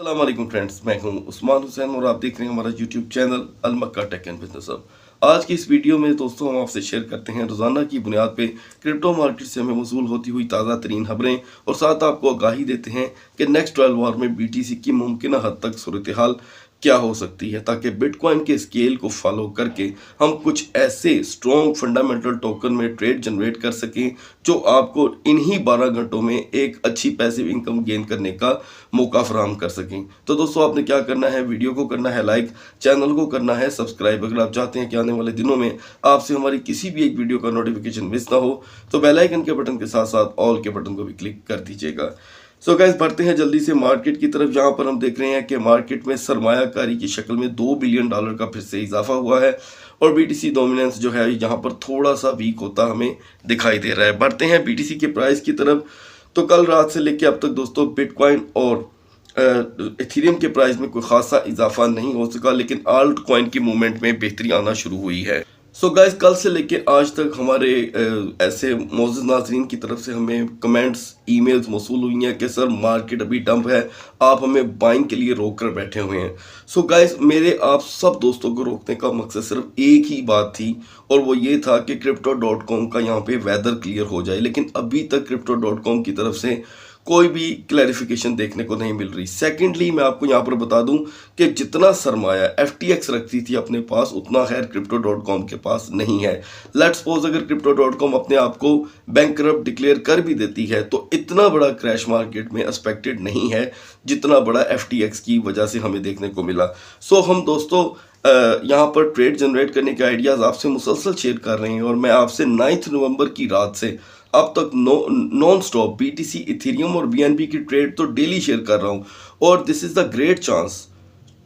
अस्सलाम वालेकुम फ्रेंड्स, मैं हूं उस्मान हुसैन और आप देख रहे हैं हमारा YouTube channel Al Makka tech and business hub. आज की इस वीडियो में दोस्तों हम आपसे शेयर करते हैं रोजाना की बुनियाद पे क्रिप्टो मार्केट से हमें वसूल होती हुई ताज़ा तरीन खबरें और साथ आपको आगाही देते हैं कि नेक्स्ट 12 आवर में बीटीसी की मुमकिन हद तक सूरत हाल क्या हो सकती है, ताकि बिटकॉइन के स्केल को फॉलो करके हम कुछ ऐसे स्ट्रॉन्ग फंडामेंटल टोकन में ट्रेड जनरेट कर सकें जो आपको इन्हीं 12 घंटों में एक अच्छी पैसिव इनकम गेन करने का मौका फराहम कर सकें। तो दोस्तों आपने क्या करना है, वीडियो को करना है लाइक, चैनल को करना है सब्सक्राइब। अगर आप चाहते हैं कि आने वाले दिनों में आपसे हमारी किसी भी एक वीडियो का नोटिफिकेशन मिस ना हो तो बेल आइकन के बटन के साथ साथ ऑल के बटन को भी क्लिक कर दीजिएगा। सो गाइस बढ़ते हैं जल्दी से मार्केट की तरफ। यहाँ पर हम देख रहे हैं कि मार्केट में सरमायाकारी की शक्ल में $2 बिलियन का फिर से इजाफा हुआ है और बीटीसी डोमिनेंस जो है यहाँ पर थोड़ा सा वीक होता हमें दिखाई दे रहा है। बढ़ते हैं बीटीसी के प्राइस की तरफ। तो कल रात से लेकर अब तक दोस्तों बिटकॉइन और इथेरियम के प्राइस में कोई खासा इजाफा नहीं हो सका, लेकिन आल्ट कॉइन की मूवमेंट में बेहतरी आना शुरू हुई है। सो गाइस कल से लेके आज तक हमारे ऐसे मोअज़्ज़िज़ नाज़रीन की तरफ से हमें कमेंट्स ईमेल्स मौसूल हुई हैं कि सर मार्केट अभी डंप है, आप हमें बाइंग के लिए रोक कर बैठे हुए हैं। सो गाइस मेरे आप सब दोस्तों को रोकने का मकसद सिर्फ एक ही बात थी और वो ये था कि crypto.com का यहाँ पे वेदर क्लियर हो जाए, लेकिन अभी तक crypto.com की तरफ से कोई भी क्लैरिफिकेशन देखने को नहीं मिल रही। सेकेंडली मैं आपको यहाँ पर बता दूं कि जितना सरमाया FTX रखती थी अपने पास उतना खैर crypto.com के पास नहीं है। लेट्स सपोज अगर crypto.com अपने आप को बैंकरप्ट डिक्लेयर कर भी देती है तो इतना बड़ा क्रैश मार्केट में एक्सपेक्टेड नहीं है जितना बड़ा FTX की वजह से हमें देखने को मिला। सो हम दोस्तों यहाँ पर ट्रेड जनरेट करने के आइडियाज़ आपसे मुसलसल शेयर कर रहे हैं और मैं आपसे 9 नवंबर की रात से अब तक नॉन स्टॉप बीटीसी, इथेरियम और BNB की ट्रेड तो डेली शेयर कर रहा हूँ और this is the great chance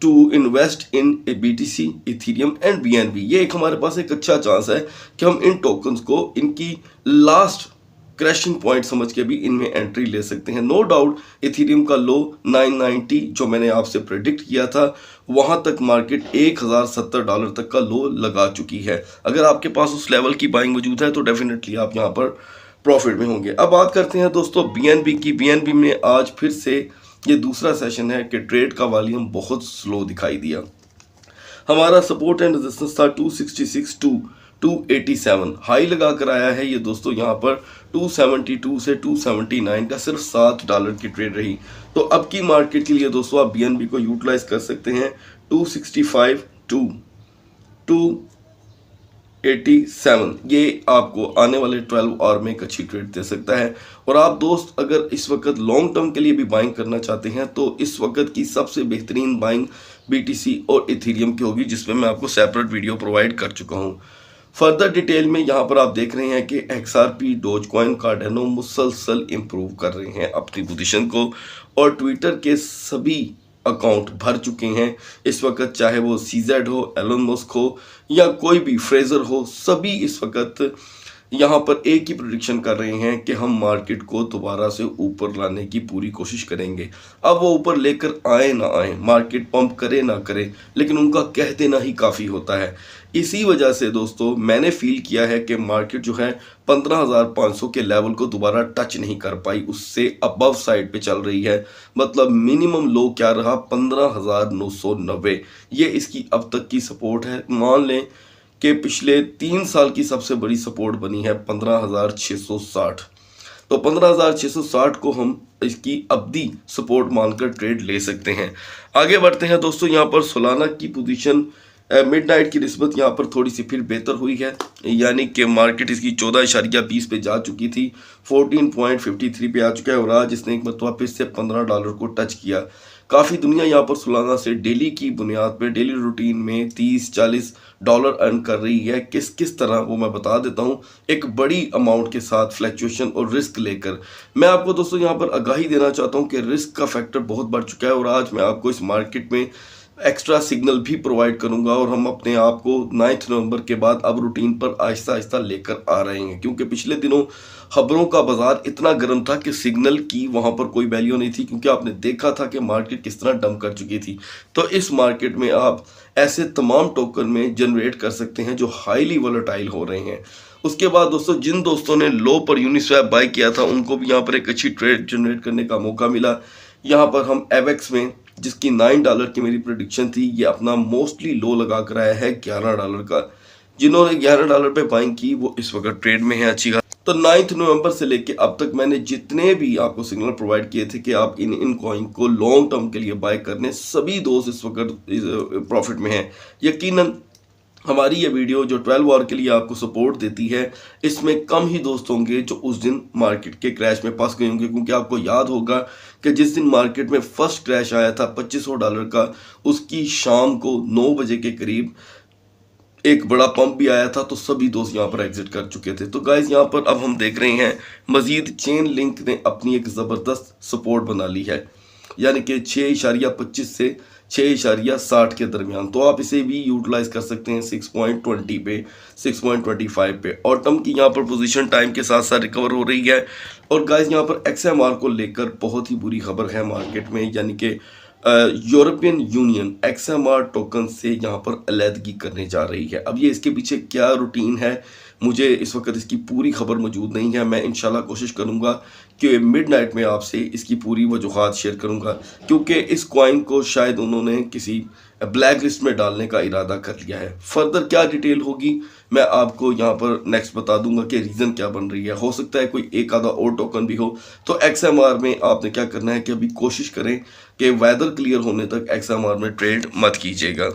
to invest in a BTC, Ethereum and BNB। ये एक हमारे पास एक अच्छा चांस है कि हम इन टोकन्स को इनकी लास्ट क्रैशिंग पॉइंट समझ के भी इनमें एंट्री ले सकते हैं। नो डाउट इथेरियम का लो 990 जो मैंने आपसे प्रेडिक्ट किया था वहां तक मार्केट $1070 तक का लो लगा चुकी है। अगर आपके पास उस लेवल की बाइंग मौजूद है तो डेफिनेटली आप यहाँ पर प्रॉफिट में होंगे। अब बात करते हैं दोस्तों BNB की। BNB में आज फिर से ये दूसरा सेशन है कि ट्रेड का वॉल्यूम बहुत स्लो दिखाई दिया। हमारा सपोर्ट एंड रेजिस्टेंस था 266 टू 287, हाई लगा कर आया है ये दोस्तों यहाँ पर 272 से 279 का सिर्फ $7 की ट्रेड रही। तो अब की मार्केट के लिए दोस्तों आप BNB को यूटिलाइज कर सकते हैं 265 टू 287, ये आपको आने वाले 12 आवर में एक अच्छी ट्रेड दे सकता है। और आप दोस्त अगर इस वक्त लॉन्ग टर्म के लिए भी बाइंग करना चाहते हैं तो इस वक्त की सबसे बेहतरीन बाइंग BTC और इथेरियम की होगी, जिसमें मैं आपको सेपरेट वीडियो प्रोवाइड कर चुका हूँ। फर्दर डिटेल में यहाँ पर आप देख रहे हैं कि XRP, डोजकॉइन, कार्डेनो मुसलसल इम्प्रूव कर रहे हैं अपनी पोजीशन को और ट्विटर के सभी अकाउंट भर चुके हैं इस वक्त, चाहे वो CZ हो, एलन मस्क हो या कोई भी फ्रेजर हो, सभी इस वक्त यहाँ पर एक ही प्रेडिक्शन कर रहे हैं कि हम मार्केट को दोबारा से ऊपर लाने की पूरी कोशिश करेंगे। अब वो ऊपर लेकर आए ना आए, मार्केट पंप करे ना करे, लेकिन उनका कह देना ही काफ़ी होता है। इसी वजह से दोस्तों मैंने फील किया है कि मार्केट जो है 15,500 के लेवल को दोबारा टच नहीं कर पाई, उससे अबव साइड पे चल रही है। मतलब मिनिमम लो क्या रहा 15,990, ये इसकी अब तक की सपोर्ट है। मान लें कि पिछले 3 साल की सबसे बड़ी सपोर्ट बनी है 15,660, तो 15,660 को हम इसकी अवधि सपोर्ट मानकर ट्रेड ले सकते हैं। आगे बढ़ते हैं दोस्तों। यहाँ पर सोलाना की पोजीशन मिडनाइट की निस्बत यहाँ पर थोड़ी सी फिर बेहतर हुई है, यानी कि मार्केट इसकी 14.20 पे जा चुकी थी, 14.53 पे आ चुका है और आज इसने एक मरतबा फिर से $15 को टच किया। काफ़ी दुनिया यहाँ पर सोलाना से डेली की बुनियाद पे डेली रूटीन में $30-40 अर्न कर रही है। किस किस तरह वो मैं बता देता हूँ, एक बड़ी अमाउंट के साथ फ्लैक्चुएशन और रिस्क लेकर। मैं आपको दोस्तों यहाँ पर आगाही देना चाहता हूँ कि रिस्क का फैक्टर बहुत बढ़ चुका है और आज मैं आपको इस मार्केट में एक्स्ट्रा सिग्नल भी प्रोवाइड करूंगा और हम अपने आप को 9 नवंबर के बाद अब रूटीन पर आहिस्ता आहिस्ता लेकर आ रहे हैं, क्योंकि पिछले दिनों खबरों का बाजार इतना गर्म था कि सिग्नल की वहां पर कोई वैल्यू नहीं थी, क्योंकि आपने देखा था कि मार्केट किस तरह डंप कर चुकी थी। तो इस मार्केट में आप ऐसे तमाम टोकन में जनरेट कर सकते हैं जो हाईली वोलेटाइल हो रहे हैं। उसके बाद दोस्तों जिन दोस्तों ने लो पर यूनिस्वैप बाय किया था उनको भी यहाँ पर एक अच्छी ट्रेड जनरेट करने का मौका मिला। यहाँ पर हम एवेक्स में जिसकी $9 की मेरी प्रेडिक्शन थी, ये अपना मोस्टली लो लगा कर आया है $11 का। जिन्होंने $11 पे बाइंग की वो इस वक्त ट्रेड में है अच्छी। तो 9 नवंबर से लेके अब तक मैंने जितने भी आपको सिग्नल प्रोवाइड किए थे कि आप इन कॉइन को लॉन्ग टर्म के लिए बाय करने, सभी दोस्त इस वक्त प्रॉफिट में हैं। यकीनन हमारी ये वीडियो जो 12 आवर के लिए आपको सपोर्ट देती है, इसमें कम ही दोस्त होंगे जो उस दिन मार्केट के क्रैश में फंस गए होंगे, क्योंकि आपको याद होगा कि जिस दिन मार्केट में फर्स्ट क्रैश आया था $2500 का, उसकी शाम को 9 बजे के करीब एक बड़ा पंप भी आया था, तो सभी दोस्त यहाँ पर एग्जिट कर चुके थे। तो गाइज यहाँ पर अब हम देख रहे हैं मजीद चेन लिंक ने अपनी एक ज़बरदस्त सपोर्ट बना ली है, यानी कि 6.25 से 6.60 के दरमियान। तो आप इसे भी यूटिलाइज कर सकते हैं 6.20 पे, 6.25 पे। ऑटम की यहाँ पर पोजीशन टाइम के साथ साथ रिकवर हो रही है। और गाइज यहाँ पर XMR को लेकर बहुत ही बुरी खबर है मार्केट में, यानी कि यूरोपियन यूनियन XMR टोकन से यहाँ पर अलहदगी करने जा रही है। अब ये इसके पीछे क्या रूटीन है, मुझे इस वक्त इसकी पूरी खबर मौजूद नहीं है। मैं इंशाल्लाह कोशिश करूँगा कि मिडनाइट में आपसे इसकी पूरी वजूहात शेयर करूँगा, क्योंकि इस कॉइन को शायद उन्होंने किसी ब्लैक लिस्ट में डालने का इरादा कर लिया है। फर्दर क्या डिटेल होगी मैं आपको यहाँ पर नेक्स्ट बता दूंगा कि रीज़न क्या बन रही है। हो सकता है कोई एक आधा और टोकन भी हो। तो XMR में आपने क्या करना है कि अभी कोशिश करें कि वेदर क्लियर होने तक XMR में ट्रेड मत कीजिएगा।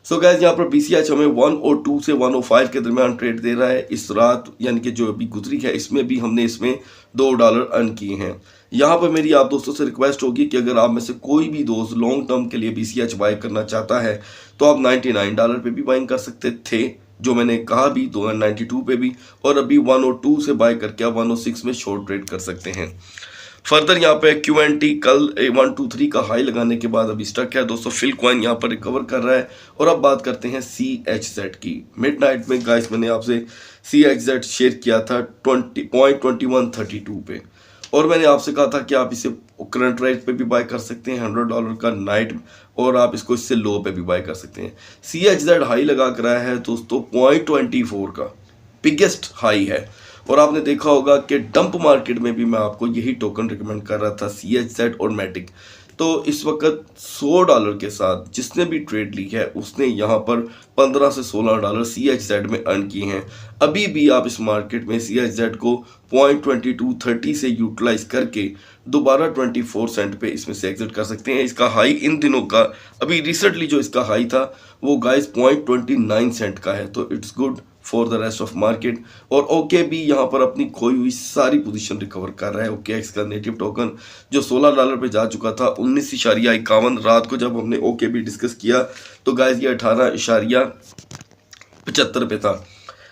सो गाइस यहाँ पर BCH हमें 102 से 105 के दरमियान ट्रेड दे रहा है इस रात, यानी कि जो अभी गुजरी है इसमें भी हमने इसमें $2 अर्न किए हैं। यहाँ पर मेरी आप दोस्तों से रिक्वेस्ट होगी कि अगर आप में से कोई भी दोस्त लॉन्ग टर्म के लिए BCH बाय करना चाहता है तो आप $99 पे भी बाइंग कर सकते थे, जो मैंने कहा भी 92 पे भी, और अभी 102 से बाय करके आप 106 में शॉर्ट ट्रेड कर सकते हैं। फर्दर यहाँ पे QNT कल 123 का हाई लगाने के बाद अभी स्टक है दोस्तों। फिल कॉइन यहाँ पर रिकवर कर रहा है। और अब बात करते हैं CHZ की। मिडनाइट में गाइस मैंने आपसे CHZ शेयर किया था 20.2132 पे, और मैंने आपसे कहा था कि आप इसे करंट रेट पे भी बाय कर सकते हैं $100 का नाइट, और आप इसको इससे लो पे भी बाय कर सकते हैं। CHZ हाई लगा कर आया है दोस्तों 0.24 का, बिगेस्ट हाई है। और आपने देखा होगा कि डंप मार्केट में भी मैं आपको यही टोकन रिकमेंड कर रहा था, CHZ और मैटिक। तो इस वक्त $100 के साथ जिसने भी ट्रेड ली है उसने यहाँ पर $15 से $16 CHZ में अर्न किए हैं। अभी भी आप इस मार्केट में CHZ को 0.2230 से यूटिलाइज करके दोबारा 24 सेंट पे इसमें से एग्जिट कर सकते हैं। इसका हाई इन दिनों का, अभी रिसेंटली जो इसका हाई था वो गाइस 0.29 सेंट का है। तो it's good for the rest of market. और ओके भी यहाँ पर अपनी खोई हुई सारी पोजीशन रिकवर कर रहा है। OKX का नेटिव टोकन जो $16 पे जा चुका था 19.51, रात को जब हमने ओके भी डिस्कस किया तो गाइस ये 18.75 पे था।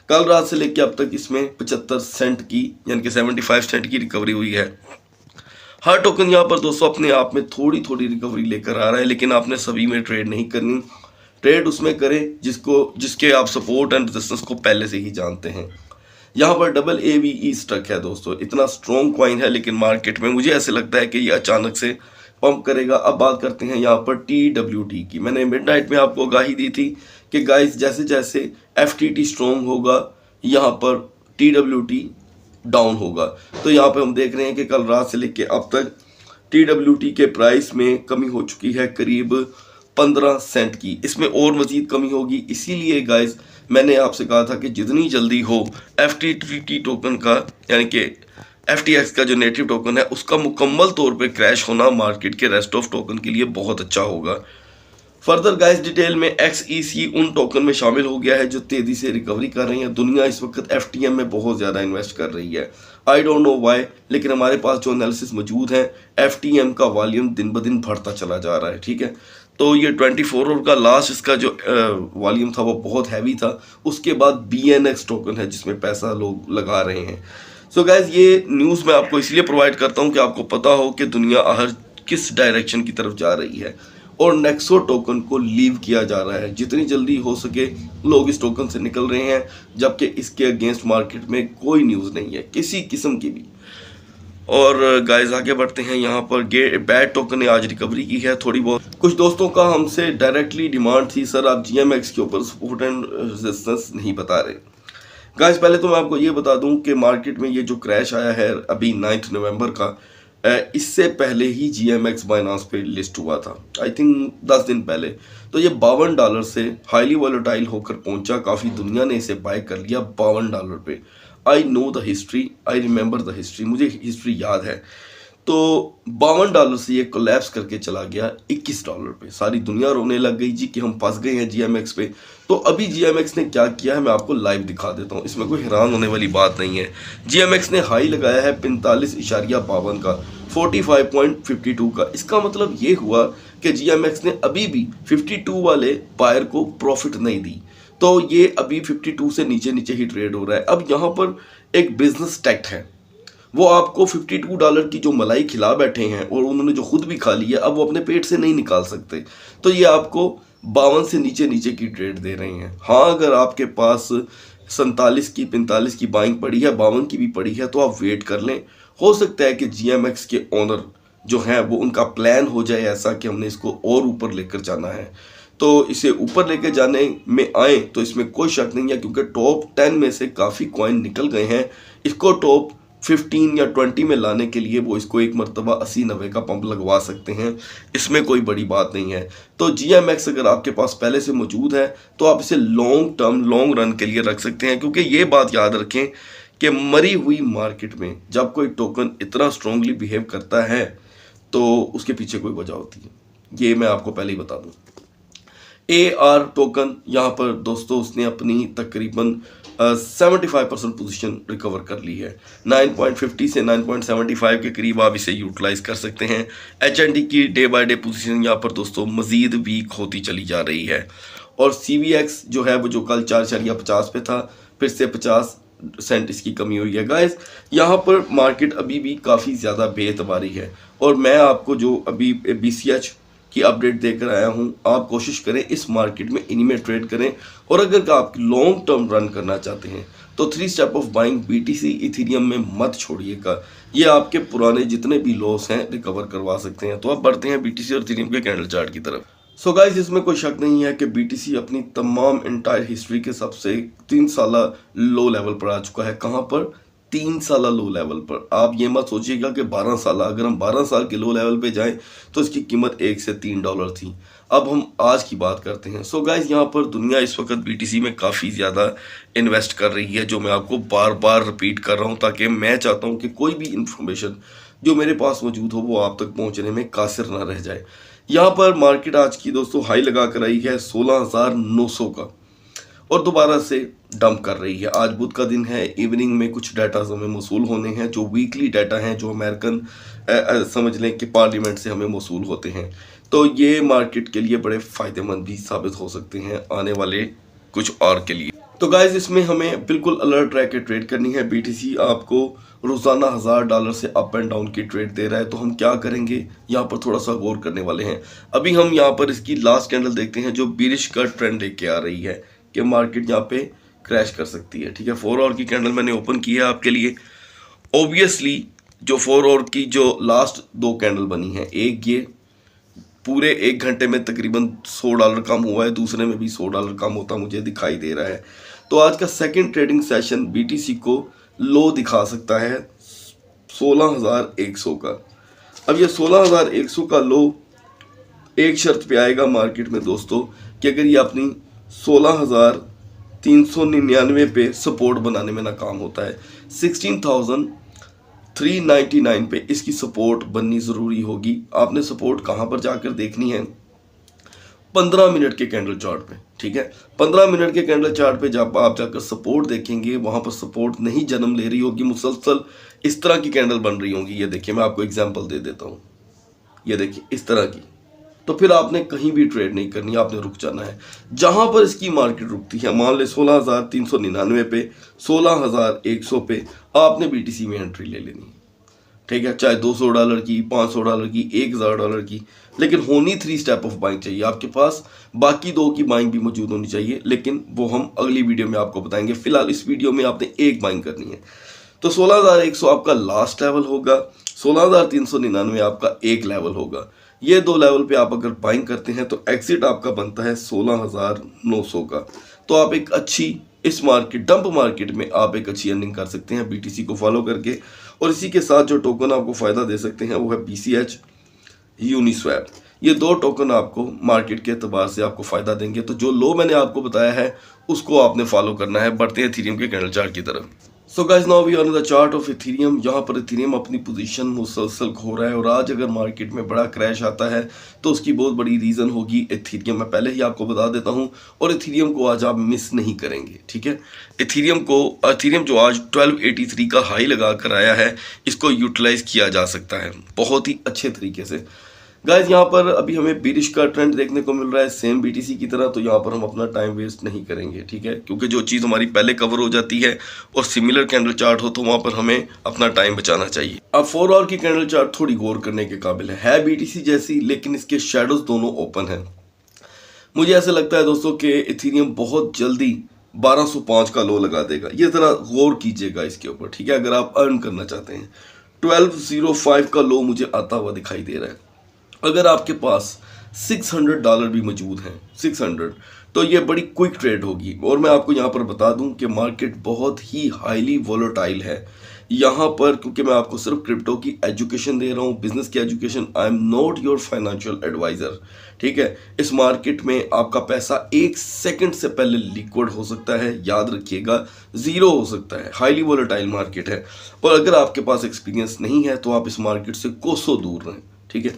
कल रात से लेकर अब तक इसमें 75 सेंट की, यानी कि 75 सेंट की रिकवरी हुई है। हर टोकन यहाँ पर दोस्तों अपने आप में थोड़ी थोड़ी रिकवरी लेकर आ रहा है, लेकिन आपने सभी में ट्रेड नहीं करनी। ट्रेड उसमें करें जिसके आप सपोर्ट एंड रेजिस्टेंस को पहले से ही जानते हैं। यहाँ पर AAVE स्टक है दोस्तों, इतना स्ट्रॉन्ग कॉइन है, लेकिन मार्केट में मुझे ऐसे लगता है कि ये अचानक से पंप करेगा। अब बात करते हैं यहाँ पर TWT की। मैंने मिडनाइट में आपको आगाही दी थी कि गाइस जैसे जैसे FTT स्ट्रॉन्ग होगा यहाँ पर TWT डाउन होगा। तो यहाँ पे हम देख रहे हैं कि कल रात से लेके अब तक TWT के प्राइस में कमी हो चुकी है करीब 15 सेंट की। इसमें और मजीद कमी होगी, इसीलिए गाइस मैंने आपसे कहा था कि जितनी जल्दी हो FTT टोकन का, यानी कि FTX का जो नेटिव टोकन है उसका मुकम्मल तौर पे क्रैश होना मार्केट के रेस्ट ऑफ टोकन के लिए बहुत अच्छा होगा। फर्दर गाइस डिटेल में XEC उन टोकन में शामिल हो गया है जो तेजी से रिकवरी कर रही है। दुनिया इस वक्त FTM में बहुत ज़्यादा इन्वेस्ट कर रही है। आई डोंट नो वाई, लेकिन हमारे पास जो एनालिसिस मौजूद है FTM का वॉल्यूम दिन ब दिन बढ़ता चला जा रहा है। ठीक है, तो ये 24 आवर का लास्ट इसका जो वॉल्यूम था वो बहुत हैवी था। उसके बाद BNX टोकन है जिसमें पैसा लोग लगा रहे हैं। सो गाइज ये न्यूज़ मैं आपको इसलिए प्रोवाइड करता हूँ कि आपको पता हो कि दुनिया हर किस डायरेक्शन की तरफ जा रही है, और नेक्सो टोकन को लीव किया जा रहा है। जितनी जल्दी हो सके लोग इस टोकन से निकल रहे हैं, जबकि इसके अगेंस्ट मार्केट में कोई न्यूज़ नहीं है किसी किस्म की भी। और गाइस आगे बढ़ते हैं। यहाँ पर बैट टोकन ने आज रिकवरी की है थोड़ी बहुत। कुछ दोस्तों का हमसे डायरेक्टली डिमांड थी, सर आप GMX के ऊपर सपोर्ट एंड रेजिस्टेंस नहीं बता रहे। गाइस पहले तो मैं आपको ये बता दूं कि मार्केट में ये जो क्रैश आया है अभी 9 नवंबर का, इससे पहले ही GMX बाइनांस पे लिस्ट हुआ था, आई थिंक 10 दिन पहले। तो ये $52 से हाईली वॉलेटाइल होकर पहुंचा, काफ़ी दुनिया ने इसे बाय कर लिया $52 पे। I know the history, I remember the history, मुझे हिस्ट्री याद है। तो $52 से ये कोलैप्स करके चला गया $21 पे। सारी दुनिया रोने लग गई जी कि हम फंस गए हैं GMX पे। तो अभी GMX ने क्या किया है मैं आपको लाइव दिखा देता हूँ, इसमें कोई हैरान होने वाली बात नहीं है। GMX ने हाई लगाया है 45.52 का, 45.52 का। इसका मतलब ये हुआ कि GMX ने अभी भी 52 वाले बायर को प्रॉफिट नहीं दी, तो ये अभी 52 से नीचे नीचे ही ट्रेड हो रहा है। अब यहाँ पर एक बिजनेस टैक्ट है, वो आपको $52 की जो मलाई खिला बैठे हैं और उन्होंने जो खुद भी खा ली है, अब वो अपने पेट से नहीं निकाल सकते। तो ये आपको 52 से नीचे नीचे की ट्रेड दे रहे हैं। हाँ, अगर आपके पास 47 की 45 की बाइंग पड़ी है, 52 की भी पड़ी है, तो आप वेट कर लें। हो सकता है कि GMX के ओनर जो हैं वो उनका प्लान हो जाए ऐसा कि हमने इसको और ऊपर लेकर जाना है, तो इसे ऊपर लेकर जाने में आए तो इसमें कोई शक नहीं है, क्योंकि टॉप 10 में से काफ़ी कॉइन निकल गए हैं। इसको टॉप 15 या 20 में लाने के लिए वो इसको एक मरतबा 80-90 का पंप लगवा सकते हैं, इसमें कोई बड़ी बात नहीं है। तो GMX अगर आपके पास पहले से मौजूद है तो आप इसे लॉन्ग टर्म लॉन्ग रन के लिए रख सकते हैं, क्योंकि ये बात याद रखें कि मरी हुई मार्केट में जब कोई टोकन इतना स्ट्रांगली बिहेव करता है तो उसके पीछे कोई वजह होती है, ये मैं आपको पहले ही बता दूं। AR टोकन यहाँ पर दोस्तों उसने अपनी तकरीबन 75% पोजीशन रिकवर कर ली है। 9.50 से 9.75 के करीब आप इसे यूटिलाइज कर सकते हैं। HND की डे बाय डे पोजीशन यहाँ पर दोस्तों मज़ीद वीक होती चली जा रही है। और CVX जो है वो जो कल 4.50 पे था, फिर से 50 सेंट इसकी कमी हुई है। गाइस यहाँ पर मार्केट अभी भी काफ़ी ज़्यादा बेएतबारी है, और मैं आपको जो अभी BCH की अपडेट देकर आया हूं, आप कोशिश करें इस मार्केट में इन्हीं में ट्रेड करें। और अगर आप लॉन्ग टर्म रन करना चाहते हैं तो 3 step of buying BTC Ethereum में मत छोड़िएगा, ये आपके पुराने जितने भी लॉस हैं रिकवर करवा सकते हैं। तो अब बढ़ते हैं BTC और इथेरियम के कैंडल चार्ट की तरफ। सो गाइस इसमें कोई शक नहीं है कि BTC अपनी तमाम एंटायर हिस्ट्री के सबसे 3 साला लो लेवल पर आ चुका है। कहाँ पर? 3 साला लो लेवल पर। आप ये मत सोचिएगा कि 12 साल, अगर हम 12 साल के लो लेवल पे जाएं तो इसकी कीमत $1 से $3 थी। अब हम आज की बात करते हैं। सो गाइस यहाँ पर दुनिया इस वक्त BTC में काफ़ी ज़्यादा इन्वेस्ट कर रही है, जो मैं आपको बार बार रिपीट कर रहा हूँ, ताकि मैं चाहता हूँ कि कोई भी इंफॉर्मेशन जो मेरे पास मौजूद हो वो आप तक पहुँचने में कासिर ना रह जाए। यहाँ पर मार्केट आज की दोस्तों हाई लगा कर आई है 16,900 का, और दोबारा से डंप कर रही है। आज बुध का दिन है, इवनिंग में कुछ डाटा हमें मौसूल होने हैं, जो वीकली डाटा हैं, जो अमेरिकन समझ लें कि पार्लियामेंट से हमें मौसूल होते हैं। तो ये मार्केट के लिए बड़े फ़ायदेमंद भी साबित हो सकते हैं आने वाले कुछ और के लिए। तो गाइज इसमें हमें बिल्कुल अलर्ट रह के ट्रेड करनी है। BTC आपको रोज़ाना $1000 से अप एंड डाउन की ट्रेड दे रहा है, तो हम क्या करेंगे यहाँ पर थोड़ा सा गौर करने वाले हैं। अभी हम यहाँ पर इसकी लास्ट कैंडल देखते हैं, जो बिरिश का ट्रेंड लेके आ रही है कि मार्केट यहाँ पे क्रैश कर सकती है। ठीक है, 4 आवर की कैंडल मैंने ओपन की है आपके लिए। ऑब्वियसली जो 4 आवर की जो लास्ट 2 कैंडल बनी है, एक ये पूरे 1 घंटे में तकरीबन $100 कम हुआ है, दूसरे में भी $100 कम होता मुझे दिखाई दे रहा है। तो आज का सेकंड ट्रेडिंग सेशन BTC को लो दिखा सकता है 16,100 का। अब ये 16,100 का लो एक शर्त पे आएगा मार्केट में दोस्तों, कि अगर ये अपनी 16,399 पे सपोर्ट बनाने में नाकाम होता है, 16,399 पे इसकी सपोर्ट बननी ज़रूरी होगी। आपने सपोर्ट कहाँ पर जाकर देखनी है? 15 मिनट के कैंडल चार्ट पे। ठीक है, 15 मिनट के कैंडल चार्ट पे जब आप जाकर सपोर्ट देखेंगे, वहाँ पर सपोर्ट नहीं जन्म ले रही होगी, मुसलसल इस तरह की कैंडल बन रही होंगी। ये देखिए, मैं आपको एग्जांपल दे देता हूँ, ये देखिए इस तरह की। तो फिर आपने कहीं भी ट्रेड नहीं करनी, आपने रुक जाना है जहां पर इसकी मार्केट रुकती है। मान ले 16,399 पे, 16,100 पे आपने BTC में एंट्री ले लेनी है। ठीक है, चाहे $200 की, $500 की, $1,000 की, लेकिन होनी 3 स्टेप ऑफ बाइंग चाहिए आपके पास। बाकी 2 की बाइंग भी मौजूद होनी चाहिए, लेकिन वो हम अगली वीडियो में आपको बताएंगे। फिलहाल इस वीडियो में आपने एक बाइंग करनी है। तो 16,100 आपका लास्ट लेवल होगा, 16,399 आपका एक लेवल होगा। ये 2 लेवल पे आप अगर बाइंग करते हैं तो एग्जिट आपका बनता है 16,900 का। तो आप एक अच्छी इस मार्केट डंप मार्केट में आप एक अच्छी अर्निंग कर सकते हैं BTC को फॉलो करके। और इसी के साथ जो टोकन आपको फ़ायदा दे सकते हैं वो है BCH, यूनिस्वैप। ये 2 टोकन आपको मार्केट के एतबार से आपको फ़ायदा देंगे। तो जो लो मैंने आपको बताया है उसको आपने फॉलो करना है। बढ़ते हैं इथेरियम के कैंडल चार्ट की तरफ। So guys, now we are on the chart of Ethereum. यहाँ पर इथेरियम अपनी पोजीशन मुसलसल खो रहा है और आज अगर मार्केट में बड़ा क्रैश आता है तो उसकी बहुत बड़ी रीज़न होगी इथेरियम। मैं पहले ही आपको बता देता हूँ, और इथेरियम को आज आप मिस नहीं करेंगे, ठीक है। इथेरियम जो आज 1283 का हाई लगा कर आया है, इसको यूटिलाइज किया जा सकता है बहुत ही अच्छे तरीके से। गाइज, यहाँ पर अभी हमें बीरिश का ट्रेंड देखने को मिल रहा है सेम BTC की तरह, तो यहाँ पर हम अपना टाइम वेस्ट नहीं करेंगे, ठीक है, क्योंकि जो चीज़ हमारी पहले कवर हो जाती है और सिमिलर कैंडल चार्ट हो तो वहाँ पर हमें अपना टाइम बचाना चाहिए। अब 4 आवर की कैंडल चार्ट थोड़ी गौर करने के काबिल है BTC जैसी, लेकिन इसके शेडोज दोनों ओपन हैं। मुझे ऐसा लगता है दोस्तों कि इथेरियम बहुत जल्दी 1205 का लो लगा देगा। ये ज़रा गौर कीजिएगा इसके ऊपर, ठीक है, अगर आप अर्न करना चाहते हैं। 1205 का लो मुझे आता हुआ दिखाई दे रहा है। अगर आपके पास $600 भी मौजूद हैं, 600, तो ये बड़ी क्विक ट्रेड होगी। और मैं आपको यहाँ पर बता दूं कि मार्केट बहुत ही हाईली वोलेटाइल है यहाँ पर, क्योंकि मैं आपको सिर्फ क्रिप्टो की एजुकेशन दे रहा हूँ, बिजनेस की education. I am not your financial advisor, ठीक है। इस मार्केट में आपका पैसा 1 सेकंड से पहले लिक्विड हो सकता है, याद रखिएगा, ज़ीरो हो सकता है। हाईली वोलेटाइल मार्केट है, और अगर आपके पास एक्सपीरियंस नहीं है तो आप इस मार्केट से कोसों दूर रहें, ठीक है।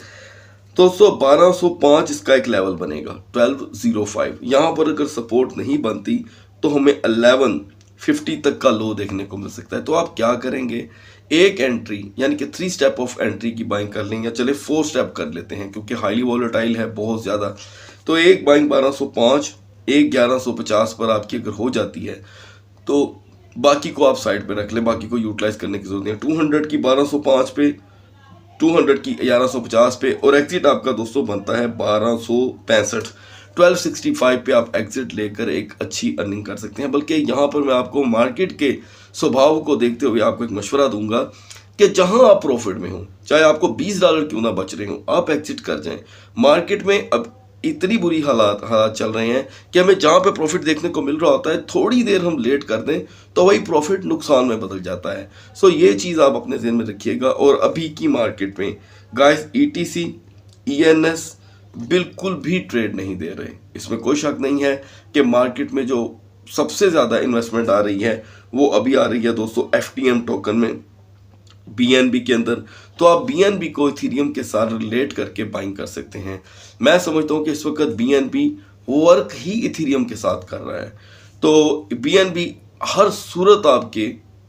दोस्तों 1205 इसका एक लेवल बनेगा, 1205। यहाँ पर अगर सपोर्ट नहीं बनती तो हमें 1150 तक का लो देखने को मिल सकता है। तो आप क्या करेंगे, एक एंट्री यानी कि 3 स्टेप ऑफ एंट्री की बाइंग कर लेंगे। चले 4 स्टेप कर लेते हैं, क्योंकि हाईली वॉलेटाइल है बहुत ज़्यादा। तो एक बाइंग 1205, एक 1150 पर आपकी अगर हो जाती है तो बाकी को आप साइड पे रख लें, बाकी को यूटिलाइज करने की जरूरत नहीं है। 200 की 1205 पे, 200 की 1150 पे, और एग्जिट आपका दोस्तों बनता है 1265। 1265 पे आप एग्जिट लेकर एक अच्छी अर्निंग कर सकते हैं। बल्कि यहाँ पर मैं आपको मार्केट के स्वभाव को देखते हुए आपको एक मशवरा दूंगा कि जहां आप प्रॉफिट में हो, चाहे आपको $20 क्यों ना बच रहे हो, आप एग्जिट कर जाएं। मार्केट में अब इतनी बुरी हालात चल रहे हैं कि हमें जहाँ पे प्रॉफिट देखने को मिल रहा होता है, थोड़ी देर हम लेट कर दें तो वही प्रॉफिट नुकसान में बदल जाता है। सो ये चीज़ आप अपने ज़हन में रखिएगा। और अभी की मार्केट में गाइस ETC, ENS बिल्कुल भी ट्रेड नहीं दे रहे। इसमें कोई शक नहीं है कि मार्केट में जो सबसे ज़्यादा इन्वेस्टमेंट आ रही है वो अभी आ रही है दोस्तों FTM टोकन में, BNB के अंदर। तो आप BNB को इथेरियम के साथ रिलेट करके बाइंग कर सकते हैं। मैं समझता हूँ कि इस वक्त BNB वर्क ही इथेरियम के साथ कर रहा है, तो BNB हर सूरत आपके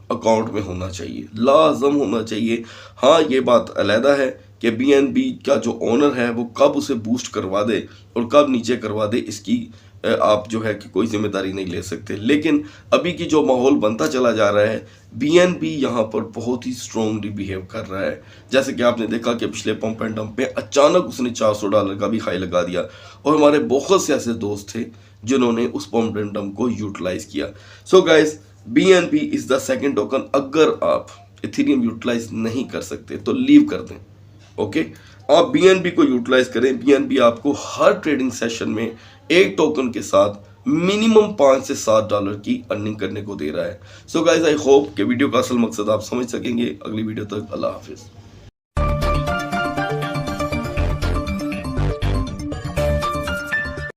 अकाउंट में होना चाहिए, लाजम होना चाहिए। हाँ, ये बात अलहदा है कि BNB का जो ओनर है वो कब उसे बूस्ट करवा दे और कब नीचे करवा दे, इसकी आप जो है कि कोई जिम्मेदारी नहीं ले सकते। लेकिन अभी की जो माहौल बनता चला जा रहा है, BNB यहाँ पर बहुत ही स्ट्रॉन्गली बिहेव कर रहा है। जैसे कि आपने देखा कि पिछले पंप एंड डंप पे अचानक उसने $400 का भी हाई लगा दिया, और हमारे बहुत से ऐसे दोस्त थे जिन्होंने उस पंप एंड डंप को यूटिलाइज किया। So guys, BNB is the second token. अगर आप इथेरियम यूटिलाइज नहीं कर सकते तो लीव कर दें, ओके। आप BNB को यूटिलाइज करें। BNB आपको हर ट्रेडिंग सेशन में एक टोकन के साथ मिनिमम $5 से $7 की अर्निंग करने को दे रहा है। सो गाइज, आई होप कि वीडियो का असल मकसद आप समझ सकेंगे। अगली वीडियो तक अल्लाह हाफिज।